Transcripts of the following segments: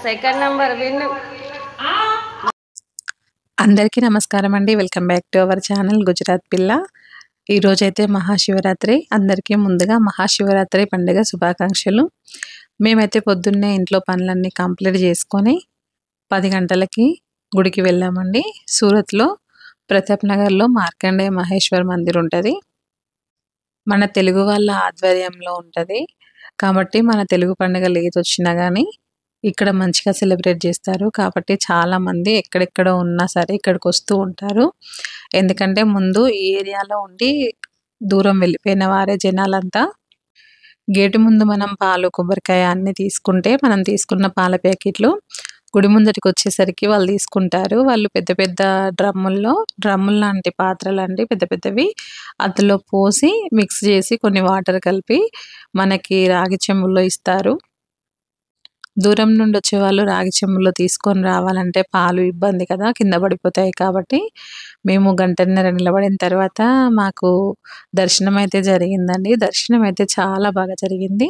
Second number విన్ను. అందరికీ నమస్కారం అండి. Welcome back to our channel Gujarat పిల్ల. ఈరోజైతే మహాశివరాత్రి. అందరికీ ముందుగా మహాశివరాత్రి పండుగ శుభాకాంక్షలు. మేమైతే పొద్దున్నే ఇంట్లో పనులన్నీ కంప్లీట్ చేసుకొని 10 గంటలకి గుడికి వెళ్ళామండి. సూరత్లో ప్రతాప్ నగర్లో మార్కండేయ మహేశ్వర్ మందిర్ ఉంటుంది. మన తెలుగు వాళ్ళ ఆధ్వర్యంలో ఉంటుంది కాబట్టి మన తెలుగు పండుగలు ఏది వచ్చినా కానీ ఇక్కడ మంచిగా సెలబ్రేట్ చేస్తారు. కాబట్టి చాలామంది ఎక్కడెక్కడ ఉన్నా సరే ఇక్కడికి వస్తూ ఉంటారు. ఎందుకంటే ముందు ఈ ఏరియాలో ఉండి దూరం వెళ్ళిపోయిన వారే జనాలంతా. గేటు ముందు మనం పాలు కొబ్బరికాయ అన్నీ తీసుకుంటే మనం తీసుకున్న పాల ప్యాకెట్లు గుడి ముందటికి వచ్చేసరికి వాళ్ళు తీసుకుంటారు. వాళ్ళు పెద్ద పెద్ద డ్రమ్ములు లాంటి పాత్రలు అండి, పెద్ద పెద్దవి. అందులో పోసి మిక్స్ చేసి కొన్ని వాటర్ కలిపి మనకి రాగి చెంబుల్లో ఇస్తారు. దూరం నుండి వచ్చే వాళ్ళు రాగి చెంబులో తీసుకొని రావాలంటే పాలు ఇబ్బంది కదా, కింద పడిపోతాయి. కాబట్టి మేము గంటన్నర నిలబడిన తర్వాత మాకు దర్శనం అయితే జరిగిందండి. దర్శనం అయితే చాలా బాగా జరిగింది.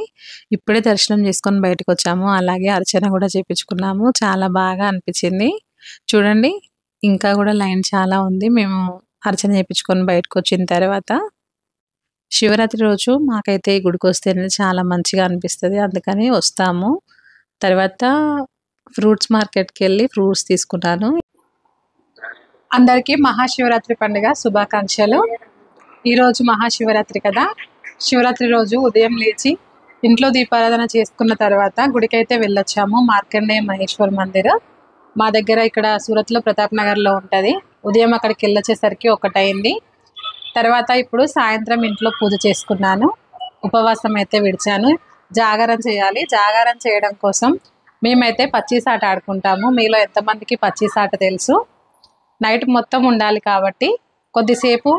ఇప్పుడే దర్శనం చేసుకొని బయటకు వచ్చాము. అలాగే అర్చన కూడా చేపించుకున్నాము. చాలా బాగా అనిపించింది. చూడండి, ఇంకా కూడా లైన్ చాలా ఉంది. మేము అర్చన చేపించుకొని బయటకు వచ్చిన తర్వాత శివరాత్రి రోజు మాకైతే ఈ గుడికి వస్తేనే చాలా మంచిగా అనిపిస్తుంది. అందుకని వస్తాము. తర్వాత ఫ్రూట్స్ మార్కెట్కి వెళ్ళి ఫ్రూట్స్ తీసుకున్నాను. అందరికీ మహాశివరాత్రి పండుగ శుభాకాంక్షలు. ఈరోజు మహాశివరాత్రి కదా. శివరాత్రి రోజు ఉదయం లేచి ఇంట్లో దీపారాధన చేసుకున్న తర్వాత గుడికైతే వెళ్ళొచ్చాము. మార్కండేయ మహేశ్వర్ మందిర్ మా దగ్గర ఇక్కడ సూరత్లో ప్రతాప్ నగర్లో ఉంటుంది. ఉదయం అక్కడికి వెళ్ళొచ్చేసరికి 1 అయింది. తర్వాత ఇప్పుడు సాయంత్రం ఇంట్లో పూజ చేసుకున్నాను. ఉపవాసం అయితే విడిచాను. జాగారం చేయాలి. జాగారం చేయడం కోసం మేమైతే పచ్చీసాట ఆడుకుంటాము. మీలో ఎంతమందికి పచ్చీసాట తెలుసు? నైట్ మొత్తం ఉండాలి కాబట్టి కొద్దిసేపు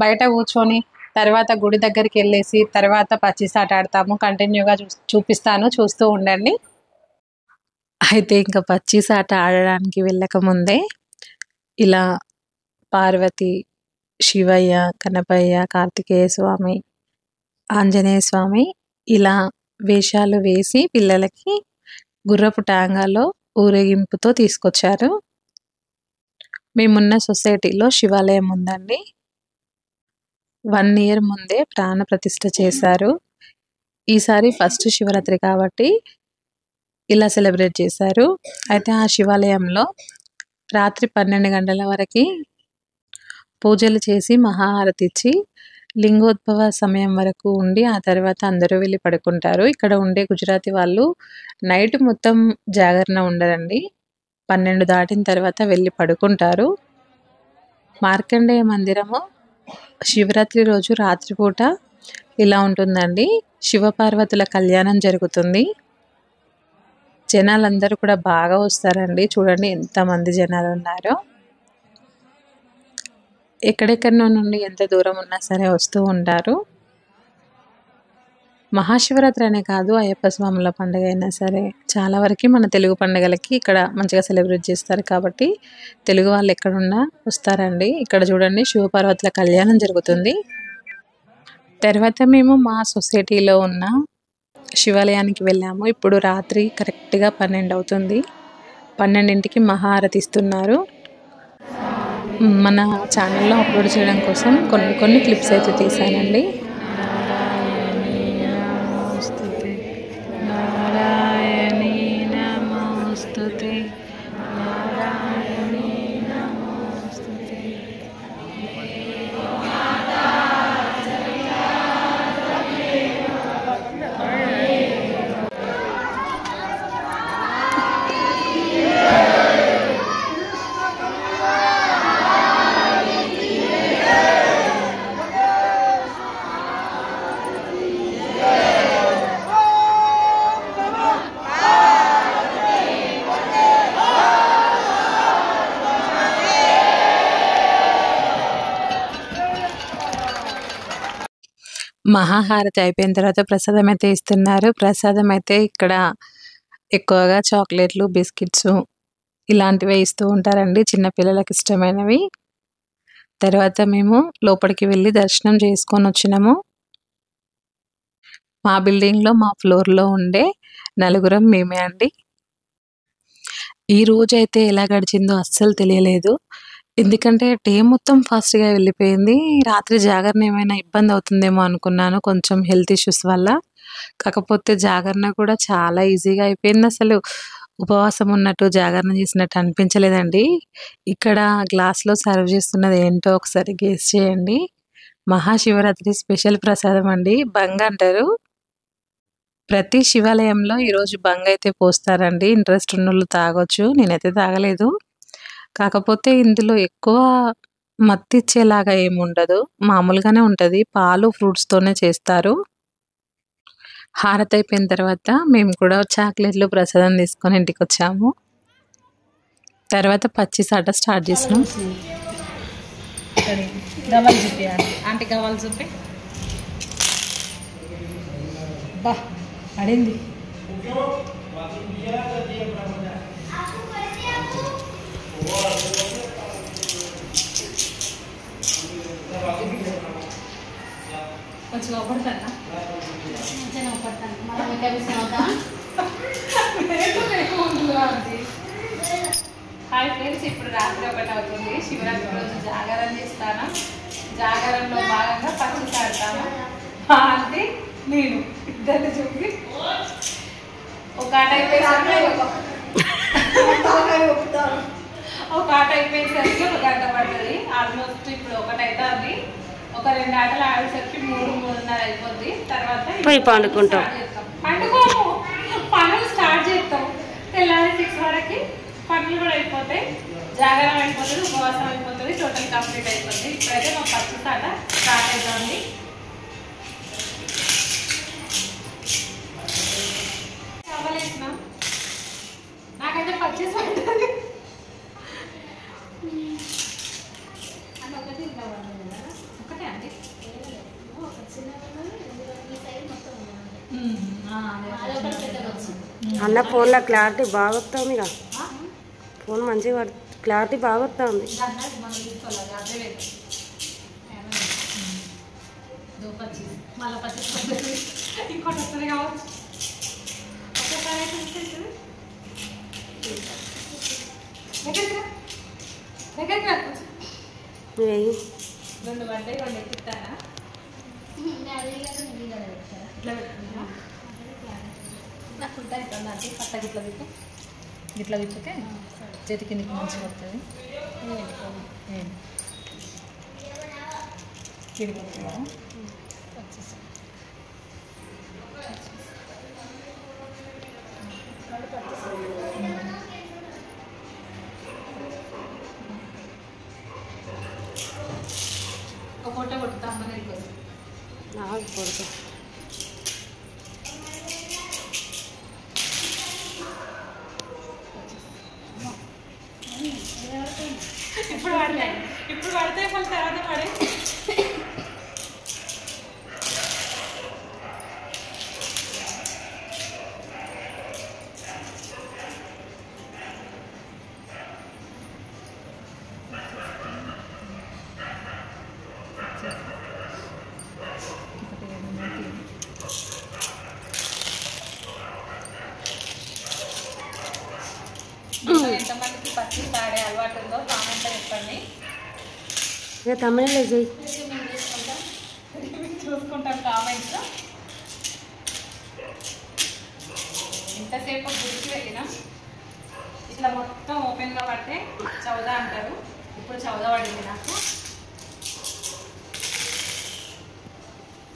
బయట కూర్చొని తర్వాత గుడి దగ్గరికి వెళ్ళేసి తర్వాత పచ్చీసాట ఆడతాము. కంటిన్యూగా చూపిస్తాను, చూస్తూ ఉండండి. అయితే ఇంకా పచ్చీసాట ఆడడానికి వెళ్ళకముందే ఇలా పార్వతి, శివయ్య, కనపయ్య, కార్తికేయ స్వామి, ఆంజనేయ స్వామి ఇలా వేషాలు వేసి పిల్లలకి గుర్రపు టాంగాలో ఊరేగింపుతో తీసుకొచ్చారు. మేమున్న సొసైటీలో శివాలయం ఉందండి. 1 ఇయర్ ముందే ప్రాణ ప్రతిష్ఠ చేశారు. ఈసారి ఫస్ట్ శివరాత్రి కాబట్టి ఇలా సెలబ్రేట్ చేశారు. అయితే ఆ శివాలయంలో రాత్రి 12 గంటల వరకు పూజలు చేసి మహాహారతి ఇచ్చి లింగోద్భవ సమయం వరకు ఉండి ఆ తర్వాత అందరూ వెళ్ళి పడుకుంటారు. ఇక్కడ ఉండే గుజరాతీ వాళ్ళు నైట్ మొత్తం జాగరణ ఉండదండి. 12 దాటిన తర్వాత వెళ్ళి పడుకుంటారు. మార్కండేయ మందిరము శివరాత్రి రోజు రాత్రిపూట ఇలా ఉంటుందండి. శివపార్వతుల కళ్యాణం జరుగుతుంది. జనాలందరూ కూడా బాగా వస్తారండి. చూడండి ఎంతమంది జనాలు ఉన్నారో. ఎక్కడెక్కడో నుండి ఎంత దూరం ఉన్నా సరే వస్తూ ఉంటారు. మహాశివరాత్రి అనే కాదు, అయ్యప్ప స్వాముల పండుగ అయినా సరే చాలా వరకు మన తెలుగు పండుగలకి ఇక్కడ మంచిగా సెలబ్రేట్ చేస్తారు. కాబట్టి తెలుగు వాళ్ళు ఎక్కడున్నా వస్తారండి. ఇక్కడ చూడండి శివపార్వతుల కళ్యాణం జరుగుతుంది. తర్వాత మేము మా సొసైటీలో ఉన్న శివాలయానికి వెళ్ళాము. ఇప్పుడు రాత్రి కరెక్ట్గా 12 అవుతుంది. 12ంటికి మహాహారతి ఇస్తున్నారు. మన ఛానల్లో అప్లోడ్ చేయడం కోసం కొన్ని క్లిప్స్ అయితే తీసానండి. మహాహారతి అయిపోయిన తర్వాత ప్రసాదం అయితే ఇస్తున్నారు. ప్రసాదం అయితే ఇక్కడ ఎక్కువగా చాక్లెట్లు, బిస్కిట్స్ ఇలాంటివే ఇస్తూ ఉంటారండి చిన్న పిల్లలకి ఇష్టమైనవి. తర్వాత మేము లోపలికి వెళ్లి దర్శనం చేసుకొనొచ్చినాము. మా బిల్డింగ్‌లో మా ఫ్లోర్‌లో ఉండే నలుగురం మేమే అండి. ఈ రోజైతే ఎలా గడిచిందో అస్సలు తెలియలేదు. ఎందుకంటే డే మొత్తం ఫాస్ట్‌గా వెళ్ళిపోయింది. రాత్రి జాగరణ ఏమైనా ఇబ్బంది అవుతుందేమో అనుకున్నాను కొంచెం హెల్త్ ఇష్యూస్ వల్ల. కాకపోతే జాగరణ కూడా చాలా ఈజీగా అయిపోయిందసలు. ఉపవాసం ఉన్నట్టు, జాగరణ చేసినట్టు అనిపించలేదండి. ఇక్కడ గ్లాస్‌లో సర్వ్ చేస్తున్నది ఏంటో ఒకసారి గెస్ చేయండి. మహాశివరాత్రి స్పెషల్ ప్రసాదం అండి. బంగ్ అంటారు. ప్రతి శివాలయంలో ఈరోజు బంగ్ అయితే పోస్తారండి. ఇంట్రెస్ట్ ఉన్నోళ్ళు తాగొచ్చు. నేనైతే తాగలేదు. కాకపోతే ఇందులో ఎక్కువ మత్తిచ్చేలాగా ఏముండదు. మామూలుగానే ఉంటది. పాలు, ఫ్రూట్స్‌తోనే చేస్తారు. హారతయిపోయిన తర్వాత మేము కూడా చాక్లెట్‌లు, ప్రసాదం తీసుకొని ఇంటికొచ్చాము. తర్వాత పచ్చిసాట స్టార్ట్ చేసినాం. గవ్వలు చూపి ఆంటీ గవ్వలు చూపి. బా పడింది. కొంచెం ఒప్పడతానా? మంచిగా ఒప్పడతాను. హాయ్ ఫ్రెండ్స్, ఇప్పుడు రాత్రి 1 అవుతుంది. శివరాత్రి రోజు జాగరణ చేస్తాను. జాగరణలో భాగంగా పచ్చి తాడతాను. అంటే నేను ఇద్దరిని చూపి ఒక ఆట అయిపోయేసరికి ఒక గంట పడుతుంది. ఆల్మోస్ట్ ఇప్పుడు 1 అవుతుంది. ఒక 2 ఆటలు ఆడేసరికి 3-3:30 అయిపోద్ది. తర్వాత పండుకుంటాం. పండుకోము, పనులు స్టార్ట్ చేస్తాం. తెల్లారి 6 వరకు పనులు కూడా అయిపోతాయి. జాగరణ అయిపోతుంది, ఉపవాసం అయిపోతుంది, టోటల్ కంప్లీట్ అయిపోతుంది. ఇప్పుడైతే మా పచ్చి తాట స్టార్ట్ అవుతుంది. చవలేసిన నాకైతే పచ్చి పడుతుంది. ఒకటే అండి. అన్న ఫోన్లో క్లారిటీ బాగా వస్తుంది. ఇక ఫోన్ మంచిగా క్లారిటీ బాగా వస్తుంది. మళ్ళీ పచ్చి ఇంకోటి వస్తుంది కావచ్చు. ఒకసారి దగ్గరికి రావచ్చు. 2 పడ్డాయి, 2 ఎత్తిస్తానా? ఇట్లా పెట్టుకుంటా. నాకు ఉంటాయి కదా అంటే పట్ట గిట్ల తిప్పు, గిట్ల తిప్పితే చేతి కిందకి మంచిగా వస్తుంది. విడిపోతుందా? వచ్చేసి ఒక ఫోటో కొట్టుతా అమ్మని కోసం నాకు కొడుకు ఇప్పుడు పడితే మళ్ళీ తర్వాత పడే. ఎంతమందికి పచ్చి తాడే అలవాటు ఉందో కామెంట్లో చెప్పండి. ఇక తమిళలో చెయ్యి. చూసుకుంటాం కామెంట్స్. ఇంతసేపు గుడికి వెళ్ళినా ఇట్లా మొత్తం ఓపెన్గా పడితే చౌదా అంటారు. ఇప్పుడు చౌదా పడింది నాకు.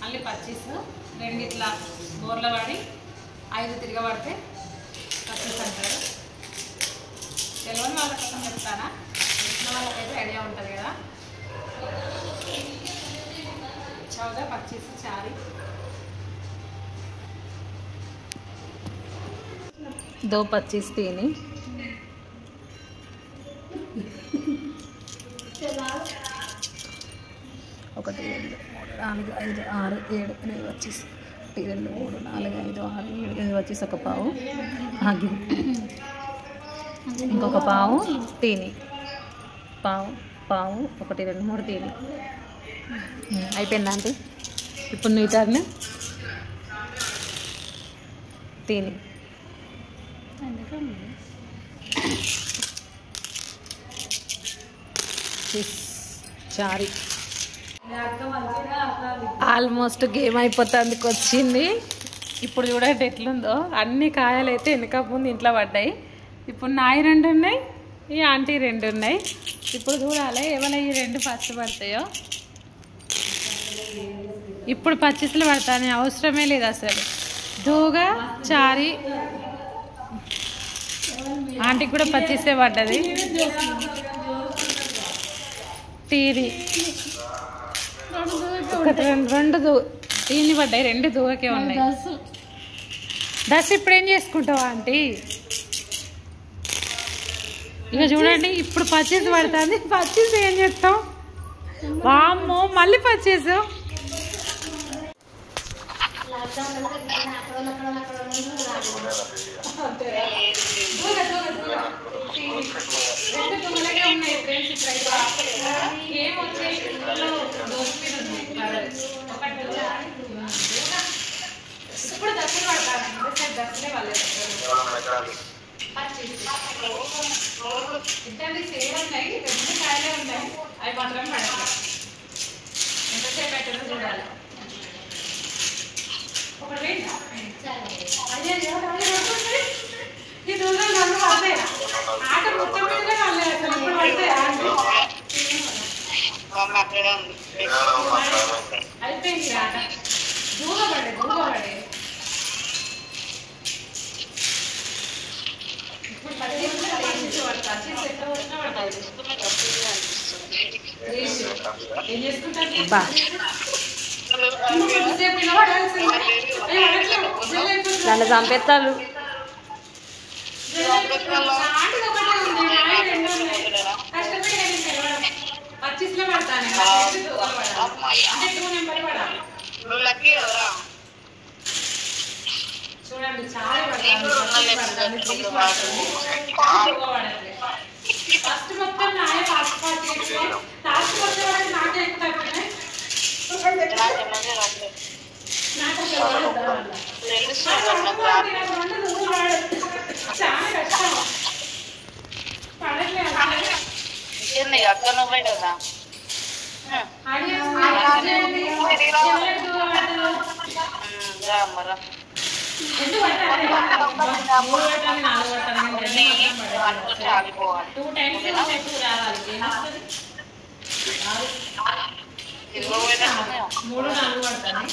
మళ్ళీ పచ్చీస్ 2 ఇట్లా బోర్ల పడి 5 తిరగబడితే పచ్చీస్ అంటారు. తెలియని వాళ్ళ కోసం చెప్తానా, తెలిసిన వాళ్ళకైతే ఐడియా ఉంటుంది కదా. చౌదా పచ్చీస్ చారి 2 25 తీని. ఒకటి 2 3 4 5 6 7 8 25 1 2 3 4 5 6 7 ఇది వచ్చేసి ఒక పావు ఇంకొక పావు తీని పావు 1 2 3 తీని అయిపోయిందా అంటే ఇప్పుడు నీ టర్న్ తీని చారి ఆల్మోస్ట్ గేమ్ అయిపోతానికి వచ్చింది. ఇప్పుడు చూడండి ఎట్లుందో, అన్ని కాయలు అయితే వెనక ముందు ఇంట్లో పడ్డాయి. ఇప్పుడు నాయి 2 ఉన్నాయి, ఈ ఆంటీ 2 ఉన్నాయి. ఇప్పుడు చూడాలి ఎవరైనా ఈ 2 ఫస్ట్ పడతాయో. ఇప్పుడు పచ్చిసలు పడతానే అవసరమే లేదు అసలు. దూగా చారి ఆంటీకి కూడా పచ్చిసే పడ్డది. తీరి 2 తీని పడ్డాయి, 2 దూగకే ఉన్నాయి. దశ ఇప్పుడు ఏం చేసుకుంటావా ఆంటీ? ఇక చూడండి ఇప్పుడు పచ్చేసి పడుతుంది. పచ్చేసి ఏం చేస్తాం? వామ్మో మళ్ళీ పచ్చేసు. ఇప్పుడు దశలు పడతాను దశలే వాళ్ళే ఇద్దరిది సేమ్ ఉన్నాయి, 2 కాయలే ఉన్నాయి, అవి మాత్రం పడతాయి. ఎంతసేపు పెట్టడం చూడాలి. ఒకటి ఈ దూరం నన్ను పడతాయి. ఆట మొత్తం మీద వాళ్ళే అసలు ఇప్పుడు పడతాయి. అయిపోయింది ఆట. దూరపడే ఇప్పుడు ఏం చేసుకుంటారు? నన్ను చంపేస్తారు. పచ్చిస్లో పడతాను చూడండి. చాలా పడతాను. ఫస్ట్ మొత్తం నాయ ఫాస్ట్ లాస్ట్ మొత్తం వరకు నాకే ఎక్కువ చాలా కష్టం పడట్లేదు. ఎందుకు పట్టాలి? 4 2 టైమ్స్ ఎక్కువ రావాలి. ఏమొస్తుంది? 3 4 పడతాను.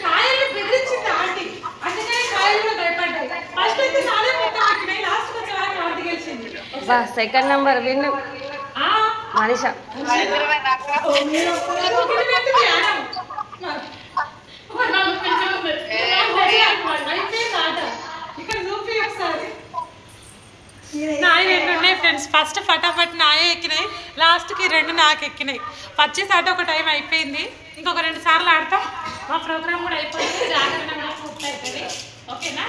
కాయలు బెదిరించింది ఆంటీ, అందుకనే కాయలు కూడా భయపడ్డాయి. ఫస్ట్ అయితే నాలుగు పట్టాయి, లాస్ట్ వచ్చేవారికి ఆంటీ గెలిచింది. Second number win Manisha. ఇక్కడ చూపి ఒకసారి. నాయ 2 ఉన్నాయి ఫ్రెండ్స్. ఫస్ట్ ఫటాఫట్ నాయ ఎక్కినాయి, లాస్ట్కి 2 నాకు ఎక్కినాయి. పచ్చేసి ఆట ఒక టైం అయిపోయింది. ఇంకొక 2 సార్లు ఆడతాం. మా ప్రోగ్రామ్ కూడా అయిపోయింది. జాగ్రత్త కూడా పూర్తి అవుతుంది. ఓకేనా?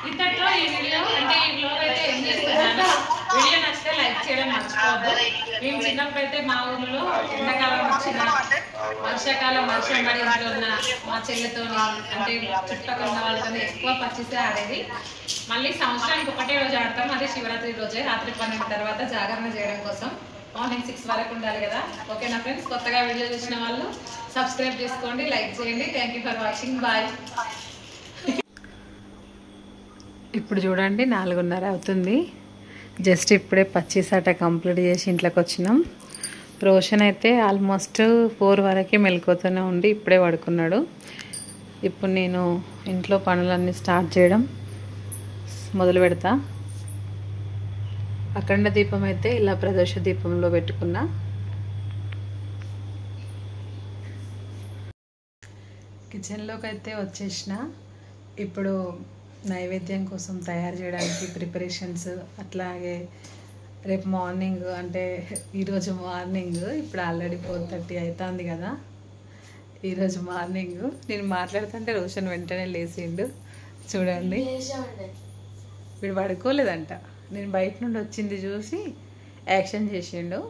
ఇంతట్లో ఈ వీడియో అంటే ఈ వ్లాగ్ అయితే ఏం చేస్తున్నాను. వీడియో నచ్చితే లైక్ చేయడం మర్చిపోవద్దు. మేము చిన్నప్పుడు అయితే మా ఊర్లో ఎండాకాలం వచ్చిన వర్షాకాలం వర్షం పడి ఇంట్లో ఉన్న మా చెల్లెతో అంటే చుట్టుపక్కల ఉన్న వాళ్ళతో ఎక్కువ పచ్చిసే ఆడేది. మళ్ళీ సంవత్సరానికి ఒకటే రోజు ఆడతాం, అదే శివరాత్రి రోజే. రాత్రి 12 తర్వాత జాగరణ చేయడం కోసం మార్నింగ్ 6 వరకు ఉండాలి కదా. ఓకేనా ఫ్రెండ్స్? కొత్తగా వీడియో చూసిన వాళ్ళు సబ్స్క్రైబ్ చేసుకోండి, లైక్ చేయండి. Thank you for watching. Bye. ఇప్పుడు చూడండి 4:30 అవుతుంది. జస్ట్ ఇప్పుడే పచ్చిసాట కంప్లీట్ చేసి ఇంట్లోకి వచ్చినాం. రోషన్ అయితే ఆల్మోస్ట్ 4 వరకే మెలకుతూనే ఉండి ఇప్పుడే పడుకున్నాడు. ఇప్పుడు నేను ఇంట్లో పనులన్నీ స్టార్ట్ చేయడం మొదలు పెడతా. అఖండ దీపం అయితే ఇలా ప్రదోష దీపంలో పెట్టుకున్నా. కిచెన్లోకి అయితే వచ్చేసిన. ఇప్పుడు నైవేద్యం కోసం తయారు చేయడానికి ప్రిపరేషన్స్, అట్లాగే రేపు మార్నింగ్ అంటే ఈరోజు మార్నింగ్ ఇప్పుడు ఆల్రెడీ 4:30 అవుతుంది కదా. ఈరోజు మార్నింగ్ నేను మాట్లాడుతుంటే రోషన్ వెంటనే లేచిండు చూడండి. వీడు పడుకోలేదంట, నేను బయట నుండి వచ్చింది చూసి యాక్షన్ చేసిండు,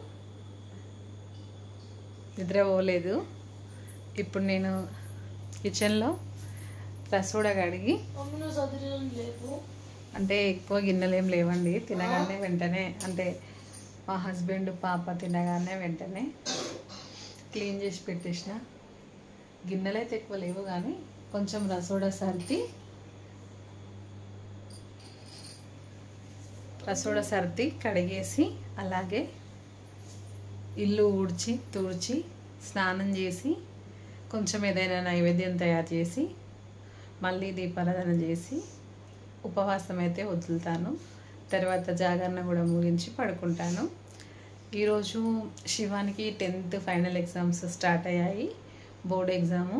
నిద్ర పోలేదు. ఇప్పుడు నేను కిచెన్లో రసోడా కడిగి, అంటే ఎక్కువ గిన్నెలు ఏం లేవండి, తినగానే వెంటనే అంటే మా హస్బెండ్ పాప తినగానే వెంటనే క్లీన్ చేసి పెట్టేసిన. గిన్నెలు అయితే ఎక్కువ లేవు కానీ కొంచెం రసోడా సర్ది కడిగేసి, అలాగే ఇల్లు ఊడ్చి తుడిచి స్నానం చేసి కొంచెం ఏదైనా నైవేద్యం తయారు చేసి మళ్ళీ దీపారాధన చేసి ఉపవాసం అయితే వదులుతాను. తర్వాత జాగరణ కూడా ముగించి పడుకుంటాను. ఈరోజు శివానికి 10th ఫైనల్ ఎగ్జామ్స్ స్టార్ట్ అయ్యాయి, బోర్డ్ ఎగ్జాము.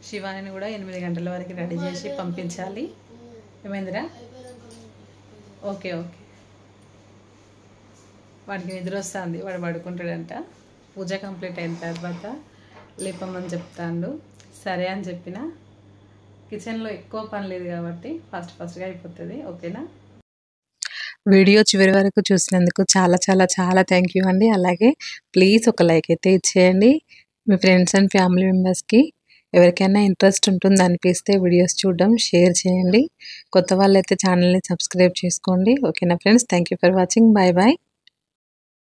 శివాని కూడా 8 గంటల వరకు రెడీ చేసి పంపించాలి. ఏమైందిరా? ఓకే ఓకే, వాడికి నిద్ర వస్తుంది, వాడు పడుకుంటాడంట. పూజ కంప్లీట్ అయిన తర్వాత లేపమని చెప్తాడు. సరే అని చెప్పిన. కిచెన్లో ఎక్కువ పని లేదు కాబట్టి ఫాస్ట్గా అయిపోతుంది. ఓకేనా? వీడియో చివరి వరకు చూసినందుకు చాలా చాలా చాలా థ్యాంక్ యూ అండి. అలాగే ప్లీజ్ ఒక లైక్ అయితే ఇచ్చేయండి. మీ ఫ్రెండ్స్ అండ్ ఫ్యామిలీ మెంబర్స్కి ఎవరికైనా ఇంట్రెస్ట్ ఉంటుంది అనిపిస్తే వీడియోస్ చూడడం షేర్ చేయండి. కొత్త వాళ్ళైతే ఛానల్ని సబ్స్క్రైబ్ చేసుకోండి. ఓకేనా friends? Thank you for watching. Bye bye.